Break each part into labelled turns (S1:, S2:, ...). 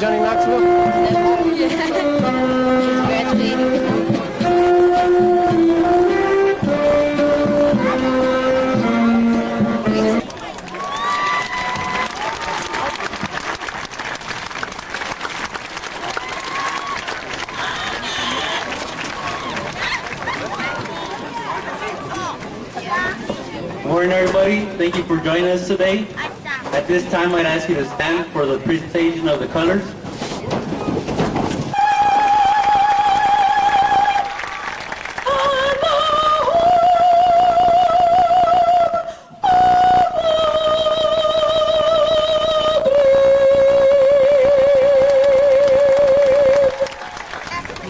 S1: Johnny Knoxville?
S2: Good morning, everybody. Thank you for joining us today. At this time, I'd ask you to stand for the presentation of the colors.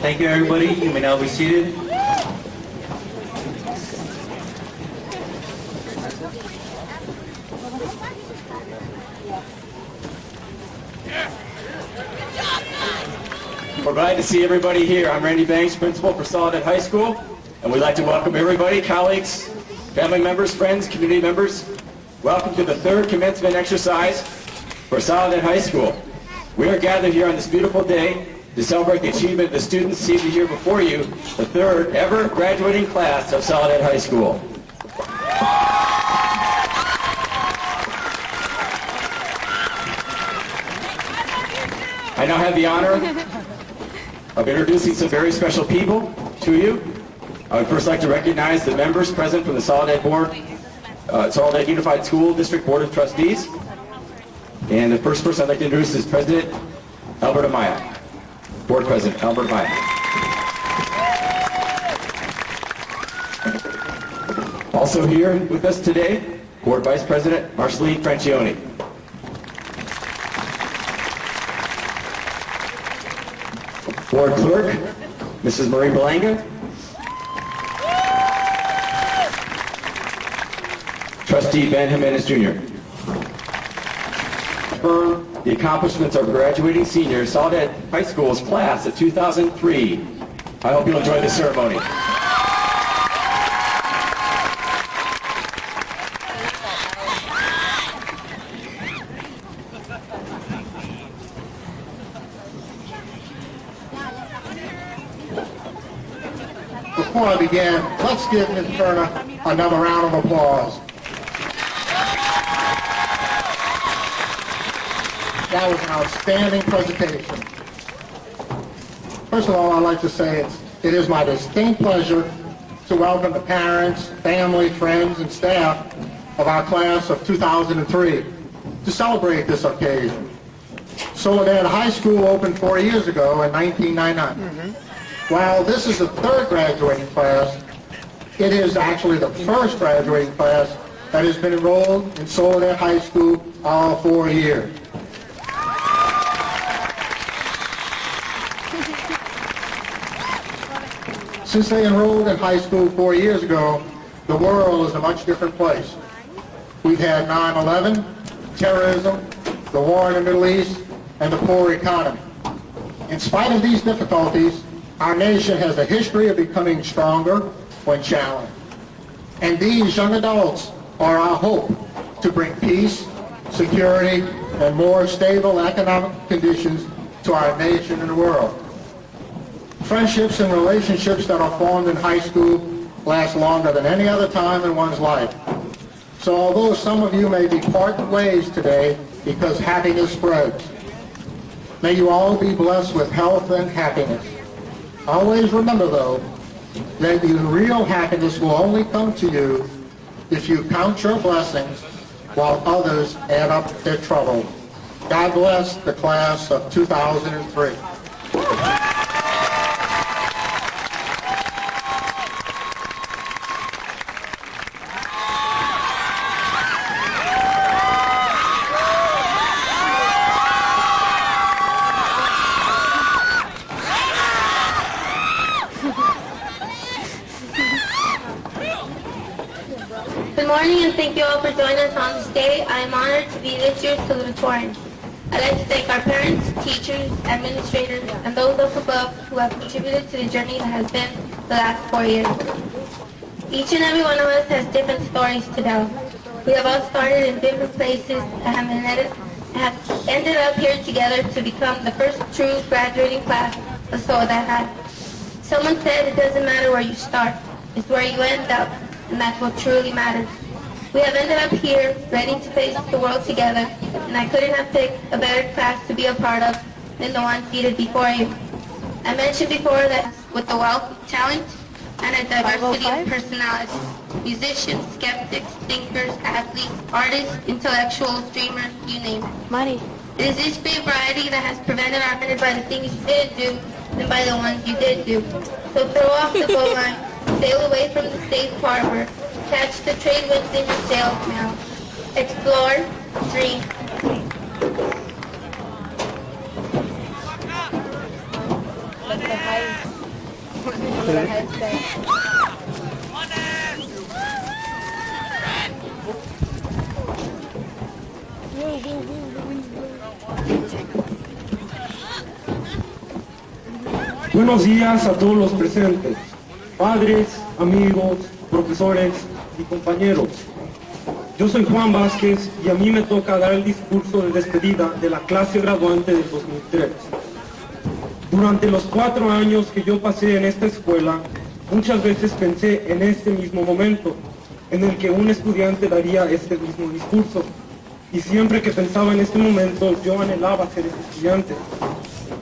S2: Thank you, everybody. You may now be seated. We're glad to see everybody here. I'm Randy Banks, principal for Soledad High School, and we'd like to welcome everybody, colleagues, family members, friends, community members. Welcome to the third commencement exercise for Soledad High School. We are gathered here on this beautiful day to celebrate the achievement of the students seated here before you, the third ever graduating class of Soledad High School. I now have the honor of introducing some very special people to you. I would first like to recognize the members present from the Soledad Soledad Unified School District Board of Trustees. And the first person I'd like to introduce is President Albert Amaya. Board President Albert Amaya. Also here with us today, Board Vice President Marceline Francione. Board Clerk, Mrs. Marie Belanga. Trustee Ben Jimenez Jr. Affirm the accomplishments of graduating seniors, Soledad High School's class of 2003. I hope you'll enjoy the ceremony.
S3: Before I begin, let's give Ms. Turner another round of applause. That was an outstanding presentation. First of all, I'd like to say it is my distinct pleasure to welcome the parents, family, friends, and staff of our class of 2003 to celebrate this occasion. Soledad High School opened 4 years ago in 1999. While this is the third graduating class, it is actually the first graduating class that has been enrolled in Soledad High School all 4 years. Since they enrolled in high school 4 years ago, the world is a much different place. We've had 9/11, terrorism, the war in the Middle East, and the poor economy. In spite of these difficulties, our nation has a history of becoming stronger when challenged. And these young adults are our hope to bring peace, security, and more stable economic conditions to our nation and the world. Friendships and relationships that are formed in high school last longer than any other time in one's life. So although some of you may be parting ways today because happiness spreads, may you all be blessed with health and happiness. Always remember, though, that your real happiness will only come to you if you count your blessings while others add up their trouble. God bless the class of 2003.
S4: Good morning, and thank you all for joining us on this day. I am honored to be this year's salutatorian. I'd like to thank our parents, teachers, administrators, and those up above who have contributed to the journey that has been the last 4 years. Each and every one of us has different stories to tell. We have all started in different places and have have ended up here together to become the first true graduating class of Soledad High. Someone said it doesn't matter where you start, it's where you end up, and that's what truly matters. We have ended up here, ready to face the world together, and I couldn't have picked a better class to be a part of than the one seated before you. I mentioned before that with the wealth of talent and a diversity of personalities, musicians, skeptics, thinkers, athletes, artists, intellectuals, dreamers, you name it.
S1: Money.
S4: It is this great variety that has prevented our minute by the things you didn't do than by the ones you did do. So throw off the bow line, sail away from the safe harbor, catch the trade winds in your sails now. Explore, dream.
S1: Look at the heights. Look at the heights there.
S5: Buenos días a todos los presentes, padres, amigos, profesores y compañeros. Yo soy Juan Vázquez y a mí me toca dar el discurso de despedida de la clase graduante del 2003. Durante los 4 años que yo pasé en esta escuela, muchas veces pensé en este mismo momento, en el que un estudiante daría este mismo discurso. Y siempre que pensaba en este momento, yo anhelaba ser ese estudiante.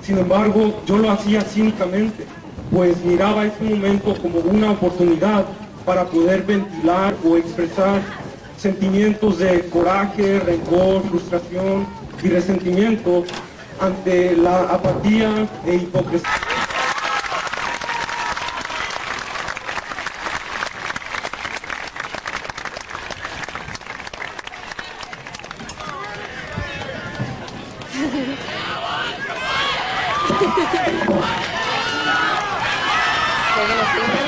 S5: Sin embargo, yo lo hacía cínicamente, pues miraba este momento como una oportunidad para poder ventilar o expresar sentimientos de coraje, rencor, frustración y resentimiento ante la apatía e hipocresía.
S1: They're gonna sing that?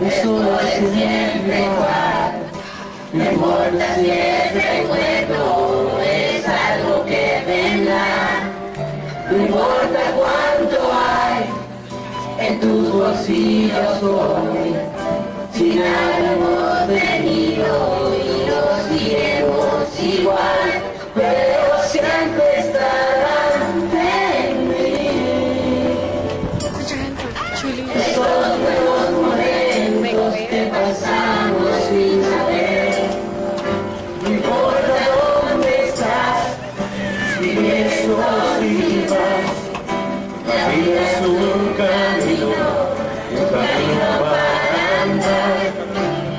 S6: Eso es siempre igual, no importa si es recuerdo, es algo que vendrá, no importa cuánto hay en tus bolsillos hoy, si nada hemos tenido y lo iremos igual, pero siempre estarán en mí. Estos nuevos momentos que pasamos sin saber, no importa dónde estás, si vienes o si vas, la vida es un camino para andar,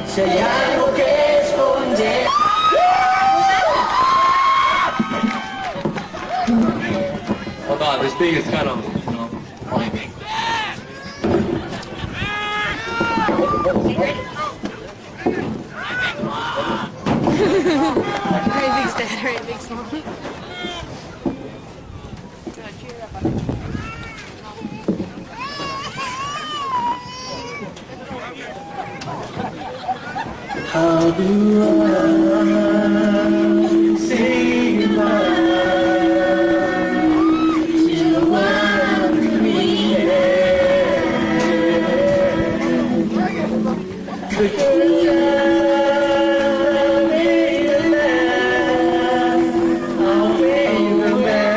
S6: si hay algo que esconder.
S2: Hold on, this thing is kind of, pointing.
S1: Right big dad, right big small.
S6: How do I say goodbye to what we had? The good time made us laugh, I'll bring them back.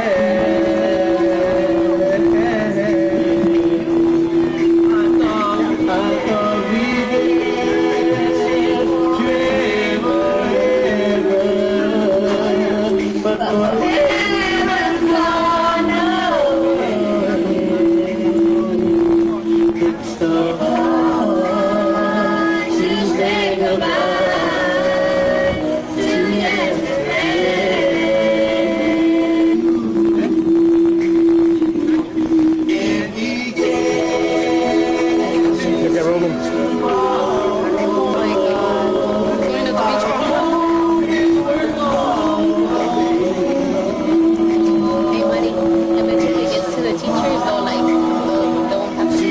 S6: I thought we
S1: Eventually gets to the teachers, they'll like, they'll have to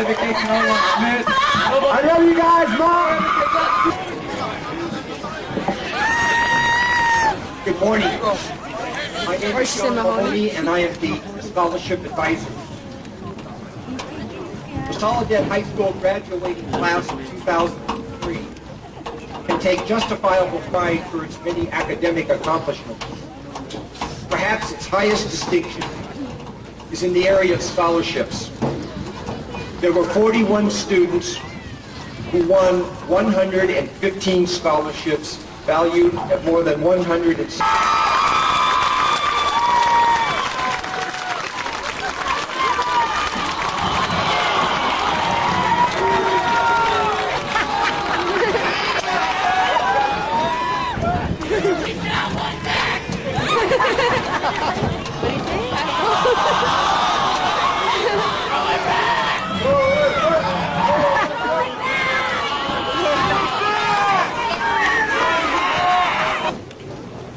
S5: I love you guys, Mom!
S7: Good morning. My name is Sean Mahoney, and I am the scholarship advisor. The Soledad High School graduating class of 2003 can take justifiable pride for its many academic accomplishments. Perhaps its highest distinction is in the area of scholarships. There were 41 students who won 115 scholarships valued at more than 160.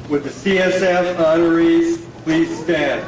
S5: With the CSF honorees, please stand.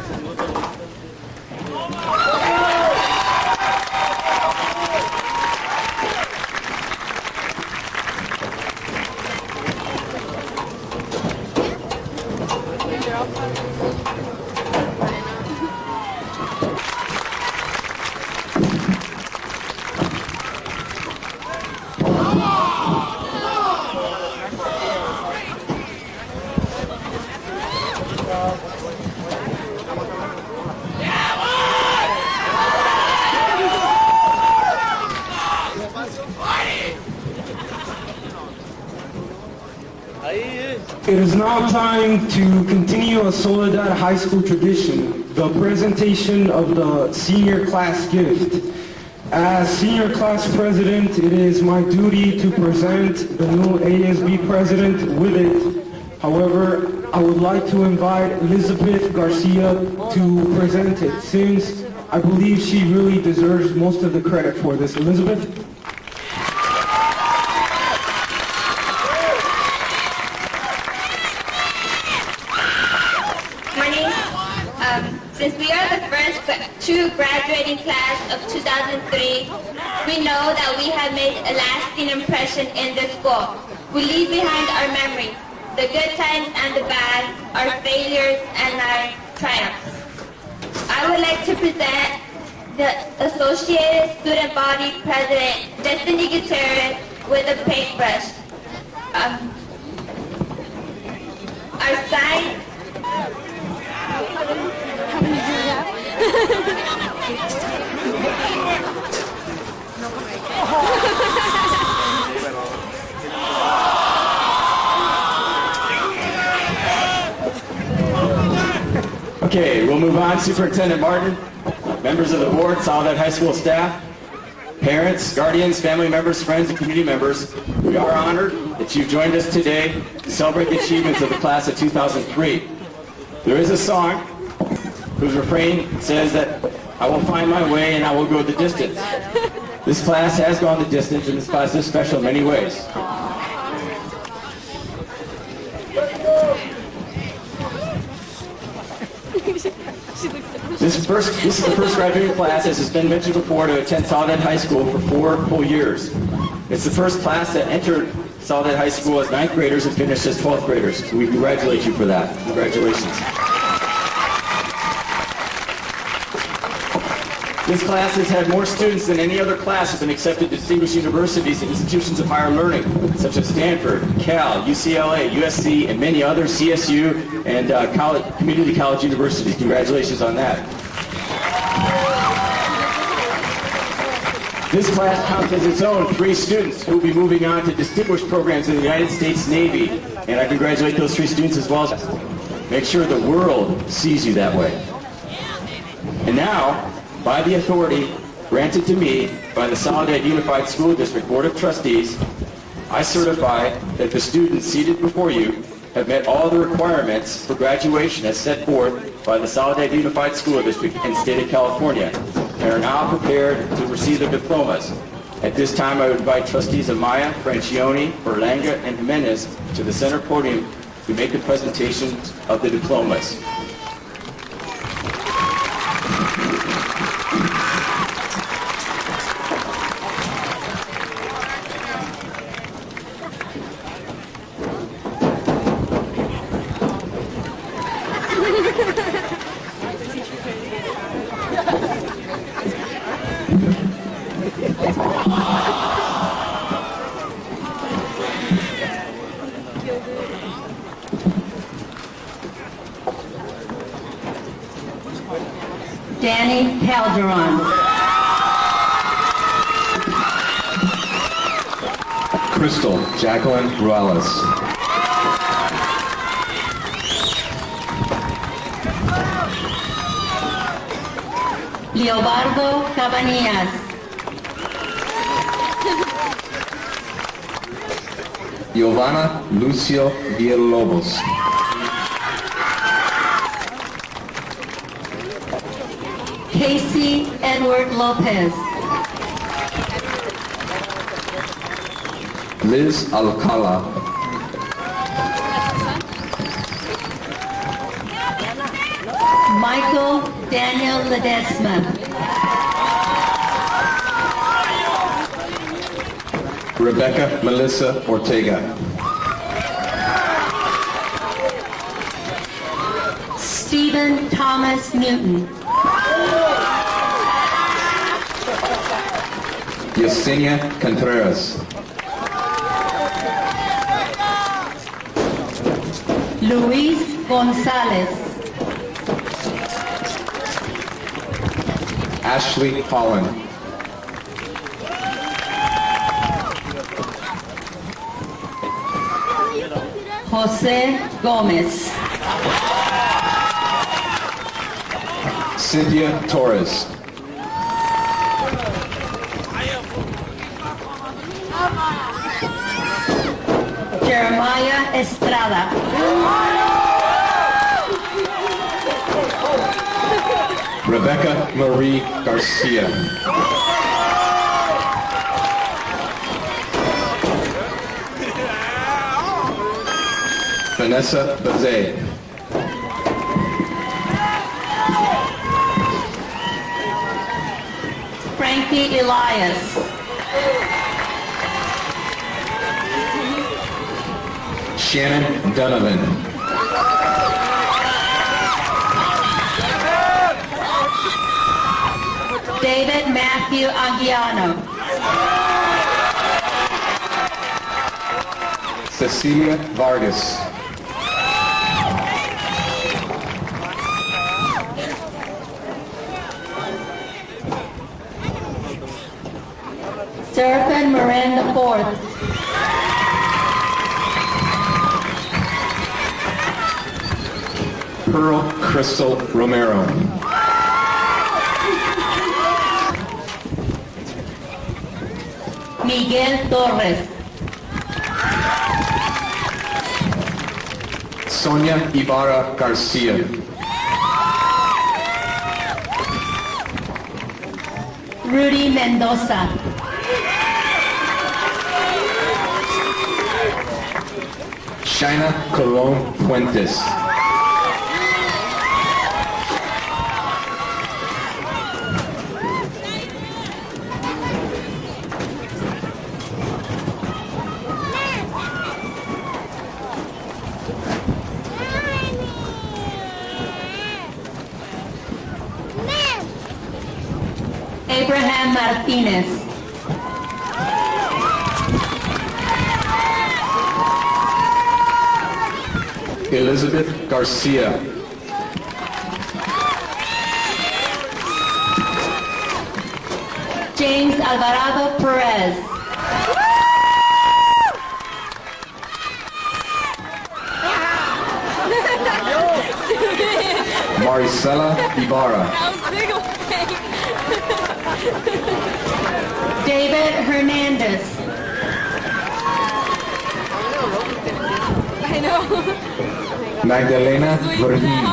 S5: It is now time to continue a Soledad High School tradition, the presentation of the senior class gift. As senior class president, it is my duty to present the new ASB president with it. However, I would like to invite Elizabeth Garcia to present it, since I believe she really deserves most of the credit for this. Elizabeth?
S4: Since we are the first true graduating class of 2003, we know that we have made a lasting impression in this school. We leave behind our memories, the good times and the bad, our failures and our triumphs. I would like to present the Associated Student Body President, Destiny Gutierrez, with a paintbrush. Our sign. How many do you have?
S2: Okay, we'll move on. Superintendent Martin, members of the board, Soledad High School staff, parents, guardians, family members, friends, and community members, we are honored that you've joined us today to celebrate the achievements of the class of 2003. There is a song whose refrain says that I will find my way and I will go the distance. This class has gone the distance, and this class is special in many ways. This is the first graduating class, as has been mentioned before, to attend Soledad High School for 4 full years. It's the first class that entered Soledad High School as 9th graders and finished as 12th graders. We congratulate you for that. Congratulations. This class has had more students than any other class have been accepted to distinguished universities and institutions of higher learning, such as Stanford, Cal, UCLA, USC, and many other CSU and community college universities. Congratulations on that. This class counts as its own 3 students who will be moving on to distinguished programs in the United States Navy. And I congratulate those 3 students as well. Make sure the world sees you that way. And now, by the authority granted to me by the Soledad Unified School District Board of Trustees, I certify that the students seated before you have met all the requirements for graduation as set forth by the Soledad Unified School District in the state of California and are now prepared to receive their diplomas. At this time, I would invite trustees Amaya, Francione, Berlanga, and Jimenez to the center podium to make the presentation of the diplomas.
S8: Danny Calderon.
S9: Crystal Jacqueline Ruelas.
S8: Leobardo Cabanillas.
S9: Giovanna Lucio Villalobos.
S8: Casey Edward Lopez.
S9: Liz Alcala.
S8: Michael Daniel Ledesma.
S9: Rebecca Melissa Ortega.
S8: Stephen Thomas Newton.
S9: Yesenia Contreras.
S8: Luis Gonzalez.
S9: Ashley Holland.
S8: Jose Gomez.
S9: Cynthia Torres.
S8: Jeremiah Estrada.
S9: Rebecca Marie Garcia. Vanessa Bazet.
S8: Frankie Elias.
S9: Shannon Donovan.
S8: David Matthew Aguiano.
S9: Cecilia Vargas.
S8: Seraphin Miranda IV.
S9: Pearl Crystal Romero.
S8: Miguel Torres.
S9: Sonia Ibarra Garcia.
S8: Rudy Mendoza.
S9: Shaina Colon Fuentes.
S8: Abraham Martinez.
S9: Elizabeth Garcia.
S8: James Alvarado Perez.
S9: Maricela Ibarra.
S8: David Hernandez.
S1: I know.
S9: Magdalena Verheen.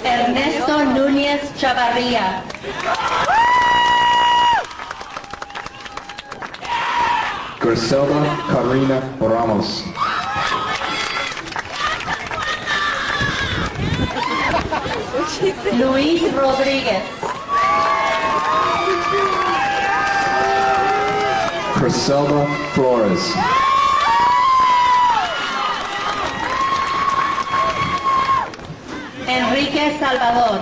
S8: Ernesto Núñez Chavarría.
S9: Griselda Karina Ramos.
S8: Luis Rodríguez.
S9: Griselda Flores.
S8: Enrique Salvador.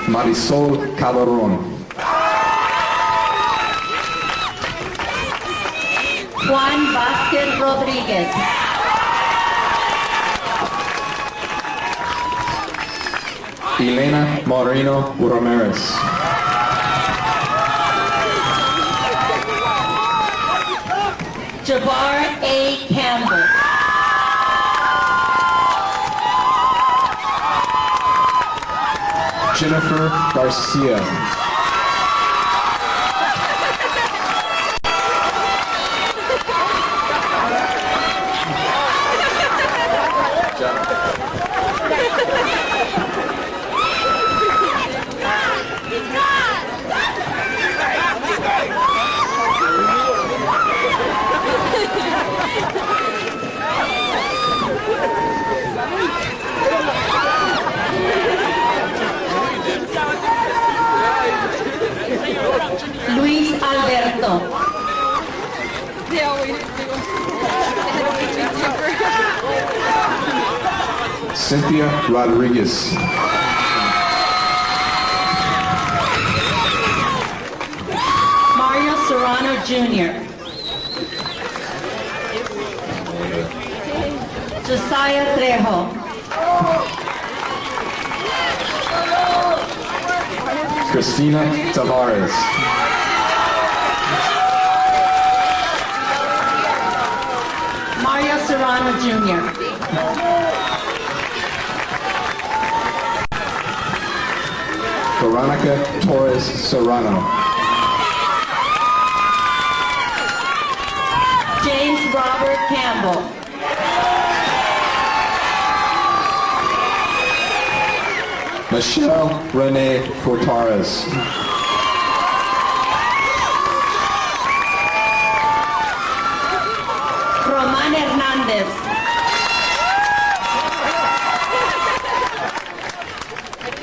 S9: Marisol Calderon.
S8: Juan Vázquez Rodríguez.
S9: Elena Moreno Ramirez.
S8: Jabbar A. Campbell.
S9: Jennifer Garcia.
S8: Luis Alberto.
S9: Cynthia Rodriguez.
S8: Mario Serrano Jr. Josiah Trejo.
S9: Christina Tavares.
S8: Mario Serrano Jr.
S9: Veronica Torres Serrano.
S8: James Robert Campbell.
S9: Michelle Renee Cortares.
S8: Roman Hernandez.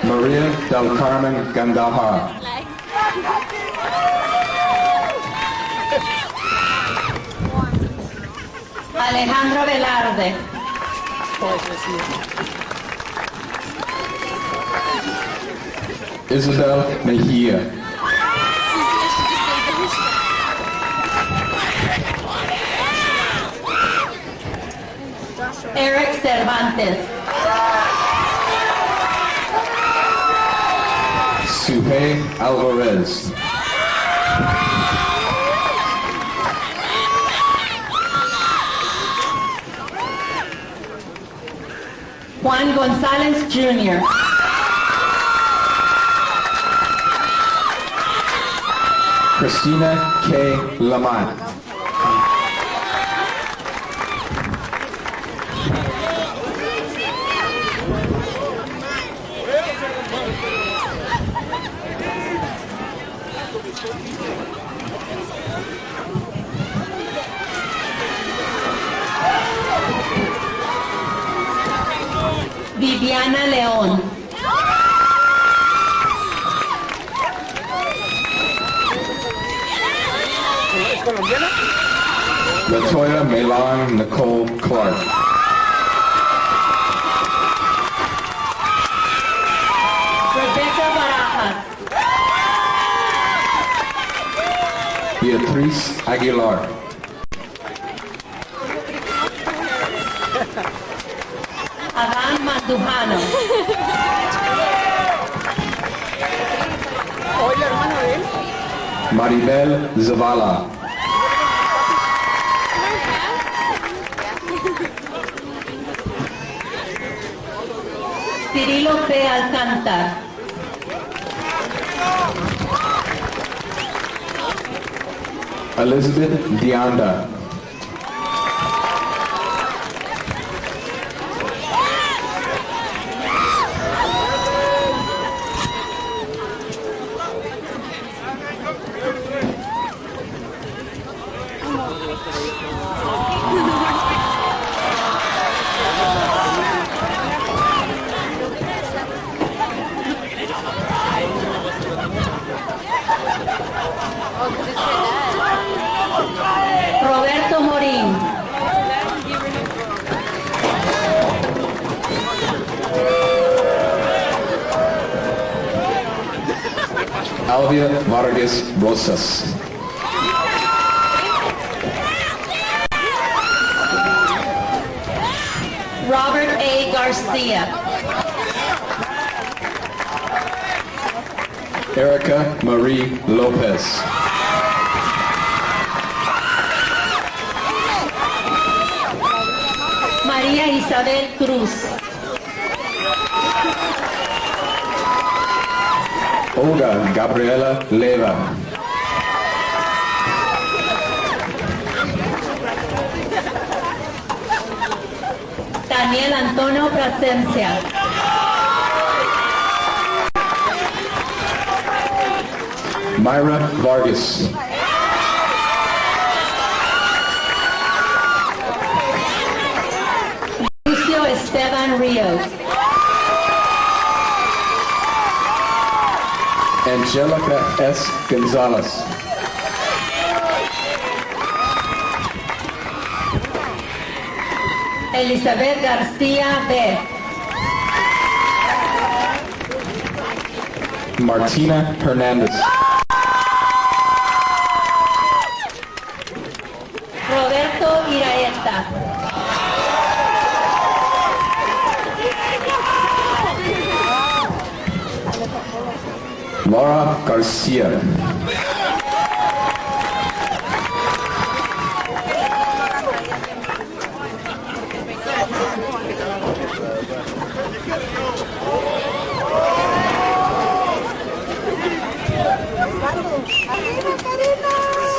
S9: Maria del Carmen Gandaja.
S8: Alejandro Velarde.
S9: Isabel Mejia.
S8: Eric Cervantes.
S9: Suhey Alvarez.
S8: Juan Gonzalez Jr.
S9: Christina K. Lamont.
S8: Viviana León.
S9: Latoya Melon Nicole Clark.
S8: Rebecca Barajas.
S9: Beatriz Aguilar.
S8: Adán Mandujano.
S9: Maribel Zavala.
S8: Cirilo P. Alcántar.
S9: Elizabeth Dianda.
S8: Roberto
S9: Alvia Vargas Rosas.
S8: Robert A. Garcia.
S9: Erica Marie Lopez.
S8: María Isabel Cruz.
S9: Olga Gabriela Leva.
S8: Daniel Antonio Plasencia.
S9: Myra Vargas.
S8: Lucio Esteban Rios.
S9: Angelica S. Gonzalez.
S8: Elizabeth García B.
S9: Martina Hernandez.
S8: Roberto Iraeta.
S9: Laura Garcia.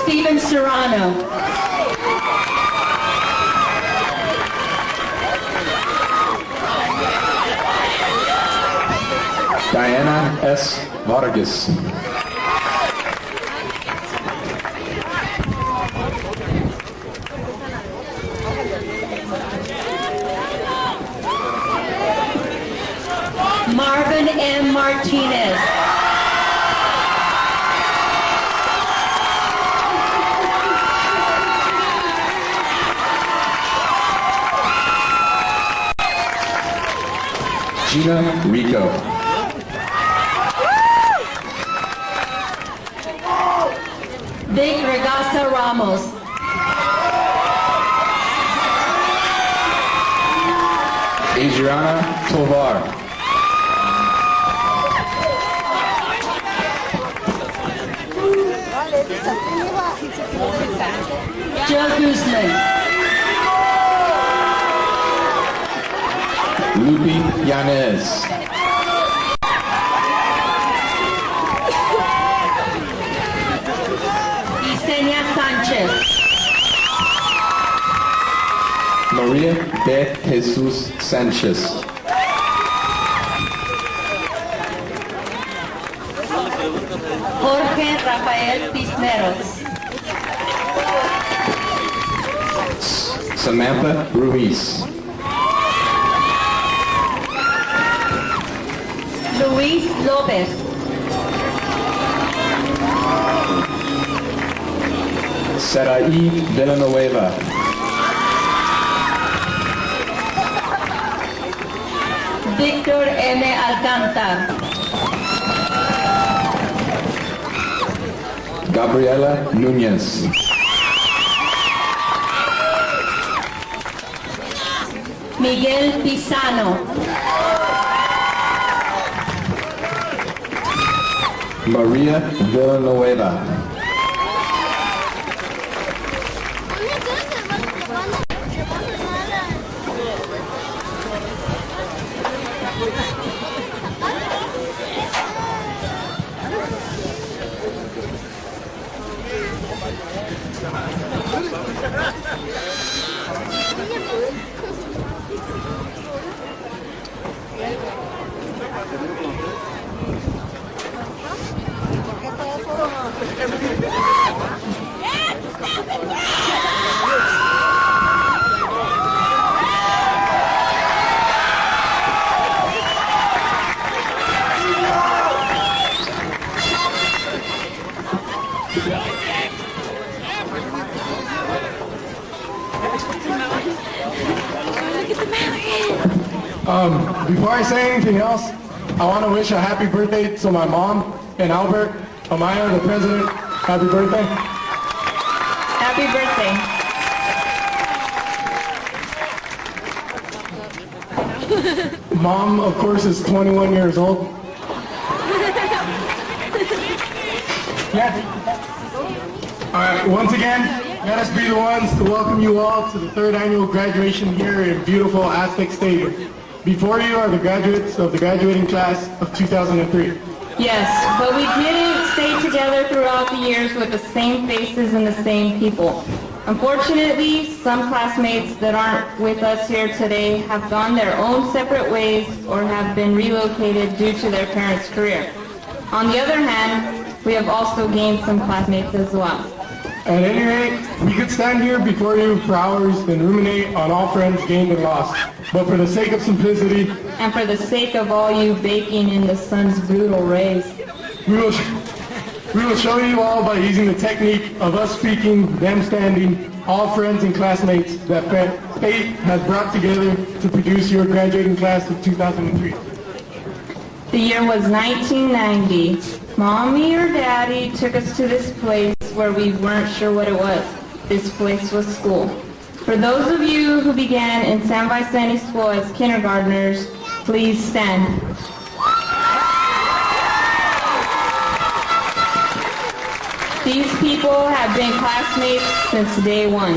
S8: Steven Serrano.
S9: Diana S. Vargas.
S8: Marvin M. Martinez.
S9: Gina Rico.
S8: Vic Regasa Ramos.
S9: Adriana Tovar.
S8: Joe Guzman.
S9: Lupi Yanez.
S8: Yesenia Sanchez.
S9: Maria de Jesus Sanchez.
S8: Jorge Rafael Cisneros.
S9: Samantha Ruiz.
S8: Luis López.
S9: Sarai Villanueva.
S8: Víctor M. Alcántar.
S9: Gabriela Núñez.
S8: Miguel Pisano.
S9: Maria Villanueva.
S10: Before I say anything else, I want to wish a happy birthday to my mom and Albert.
S5: Amaya, the president, happy birthday.
S8: Happy birthday.
S5: Mom, of course, is 21 years old. Yeah. All right, once again, let us be the ones to welcome you all to the third annual graduation here in beautiful Aztec Stadium. Before you are the graduates of the graduating class of 2003.
S8: Yes, but we didn't stay together throughout the years with the same faces and the same people. Unfortunately, some classmates that aren't with us here today have gone their own separate ways or have been relocated due to their parents' career. On the other hand, we have also gained some classmates as well.
S5: At any rate, we could stand here before you for hours and ruminate on all friends gained and lost. But for the sake of simplicity,
S8: And for the sake of all you baking in the sun's brutal rays,
S5: we will show you all by using the technique of us speaking, them standing, all friends and classmates that fate has brought together to produce your graduating class of 2003.
S8: the year was 1990. Mommy or Daddy took us to this place where we weren't sure what it was. This place was school. For those of you who began in San Vicente School as kindergartners, please stand. These people have been classmates since day one.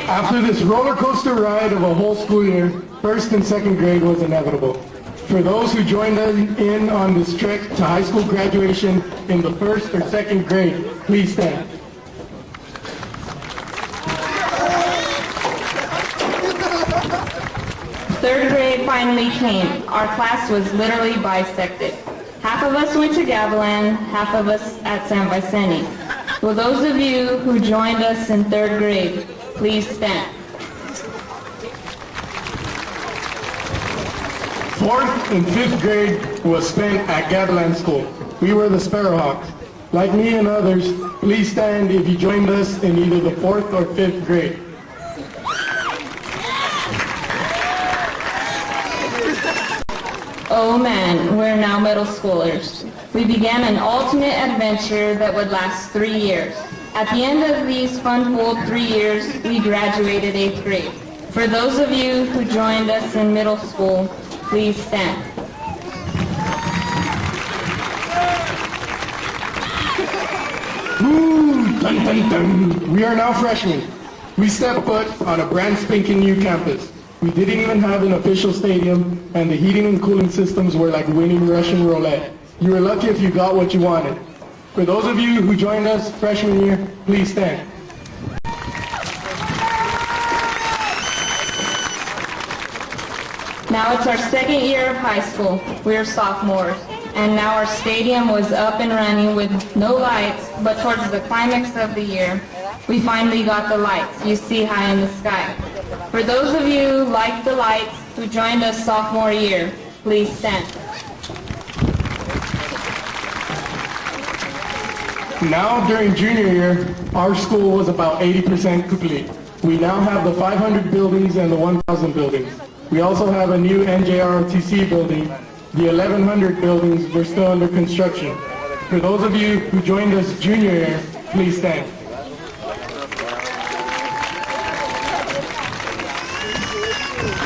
S5: After this roller coaster ride of a whole school year, first and second grade was inevitable. For those who joined us in on this trek to high school graduation in the first or second grade, please stand.
S8: Third grade finally came. Our class was literally bisected. Half of us went to Gavilan, half of us at San Vicente. Will those of you who joined us in third grade, please stand.
S5: Fourth and fifth grade was spent at Gavilan School. We were the Sparrowhawks. Like me and others, please stand if you joined us in either the fourth or fifth grade.
S8: Oh man, we're now middle schoolers. We began an alternate adventure that would last 3 years. At the end of these fun-filled 3 years, we graduated 8th grade. For those of you who joined us in middle school, please stand.
S5: Woo! Dun, dun, dun. We are now freshmen. We stepped foot on a brand spanking new campus. We didn't even have an official stadium, and the heating and cooling systems were like winning Russian roulette. You were lucky if you got what you wanted. For those of you who joined us freshman year, please stand.
S8: Now it's our second year of high school. We are sophomores. And now our stadium was up and running with no lights, but towards the climax of the year, we finally got the lights you see high in the sky. For those of you like the lights who joined us sophomore year, please stand.
S5: Now during junior year, our school was about 80% complete. We now have the 500 buildings and the 1,000 buildings. We also have a new NJROTC building. The 1,100 buildings were still under construction. For those of you who joined us junior year, please stand.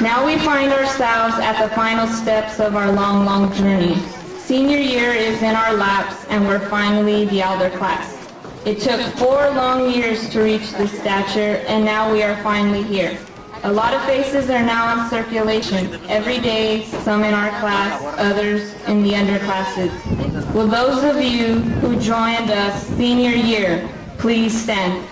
S8: Now we find ourselves at the final steps of our long, long journey. Senior year is in our laps and we're finally the elder class. It took 4 long years to reach this stature and now we are finally here. A lot of faces are now in circulation. Every day, some in our class, others in the underclasses. Will those of you who joined us senior year, please stand.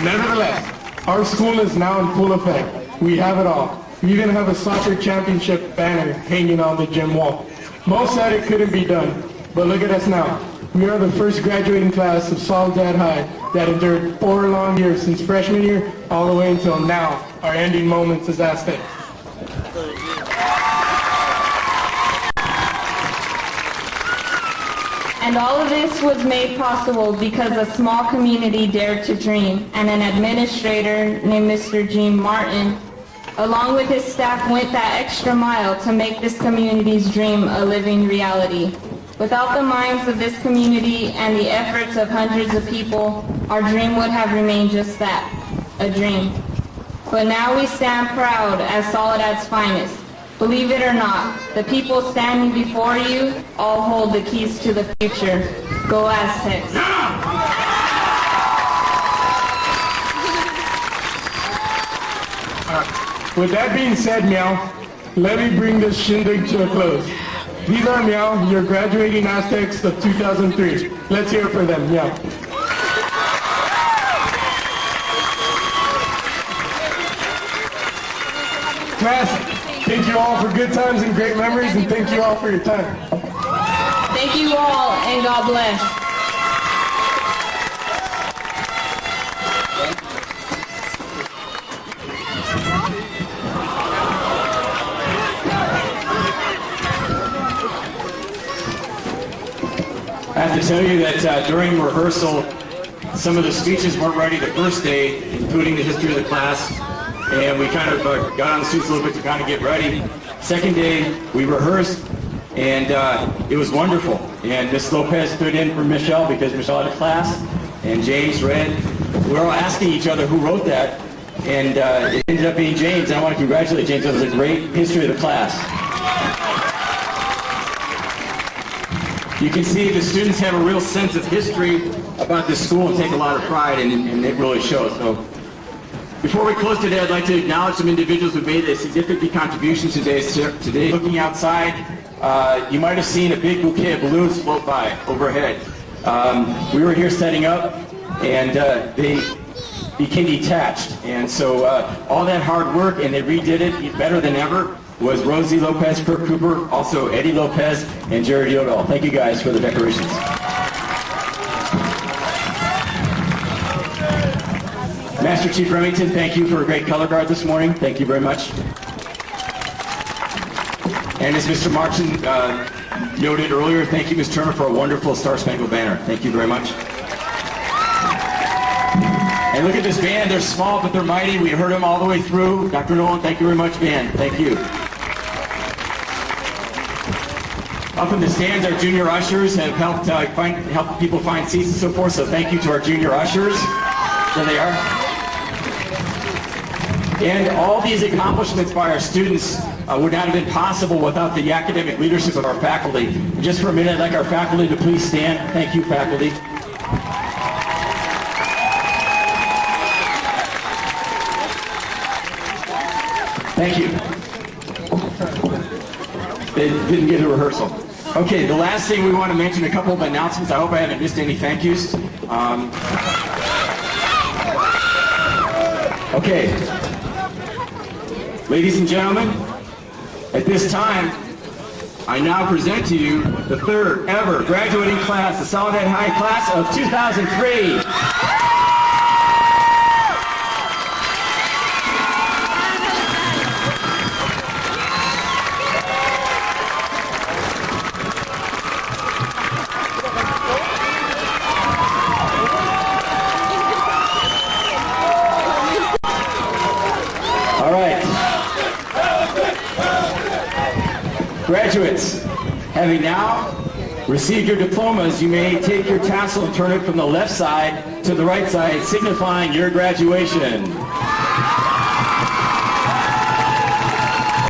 S5: Nevertheless, our school is now in full effect. We have it all. We even have a soccer championship banner hanging on the gym wall. Most said it couldn't be done, but look at us now. We are the first graduating class of Soledad High that endured 4 long years since freshman year all the way until now, our ending moments as Aztecs.
S8: And all of this was made possible because a small community dared to dream, and an administrator named Mr. Gene Martin along with his staff, went that extra mile to make this community's dream a living reality. Without the minds of this community and the efforts of hundreds of people, our dream would have remained just that, a dream. But now we stand proud as Soledad's finest. Believe it or not, the people standing before you all hold the keys to the future. Go Aztecs.
S5: With that being said, Meow, let me bring this shindig to a close. These are, Meow, your graduating Aztecs of 2003. Let's hear it for them, Meow. Class, thank you all for good times and great memories, and thank you all for your time.
S8: Thank you all, and God bless.
S2: I have to tell you that during rehearsal, some of the speeches weren't ready the first day, including the history of the class, and we kind of got on the suits a little bit to kind of get ready. Second day, we rehearsed, and it was wonderful. And Miss Lopez stood in for Michelle because Michelle had a class, and James read. We were all asking each other who wrote that, and it ended up being James. And I want to congratulate James. It was a great history of the class. You can see the students have a real sense of history about this school and take a lot of pride, and it really shows. So, before we close today, I'd like to acknowledge some individuals who made a significant contribution today. Looking outside, you might have seen a big bouquet of balloons float by overhead. We were here setting up, and they became detached. And so all that hard work, and they redid it better than ever, was Rosie Lopez, Kurt Cooper, also Eddie Lopez, and Jared Yodel. Thank you guys for the decorations. Master Chief Remington, thank you for a great color guard this morning. Thank you very much. And as Mr. Martin noted earlier, thank you, Ms. Turner, for a wonderful Star Spangled Banner. Thank you very much. And look at this band. They're small, but they're mighty. We heard them all the way through. Dr. Nolan, thank you very much, band. Thank you. Up in the stands, our junior ushers have helped help people find seats and so forth, so thank you to our junior ushers. There they are. And all these accomplishments by our students would not have been possible without the academic leadership of our faculty. Just for a minute, I'd like our faculty to please stand. Thank you, faculty. Thank you. They didn't get a rehearsal. Okay, the last thing we want to mention, a couple of announcements. I hope I haven't missed any thank yous. Okay. Ladies and gentlemen, at this time, I now present to you the third ever graduating class, the Soledad High class of 2003. Graduates, having now received your diplomas, you may take your tassel and turn it from the left side to the right side, signifying your graduation.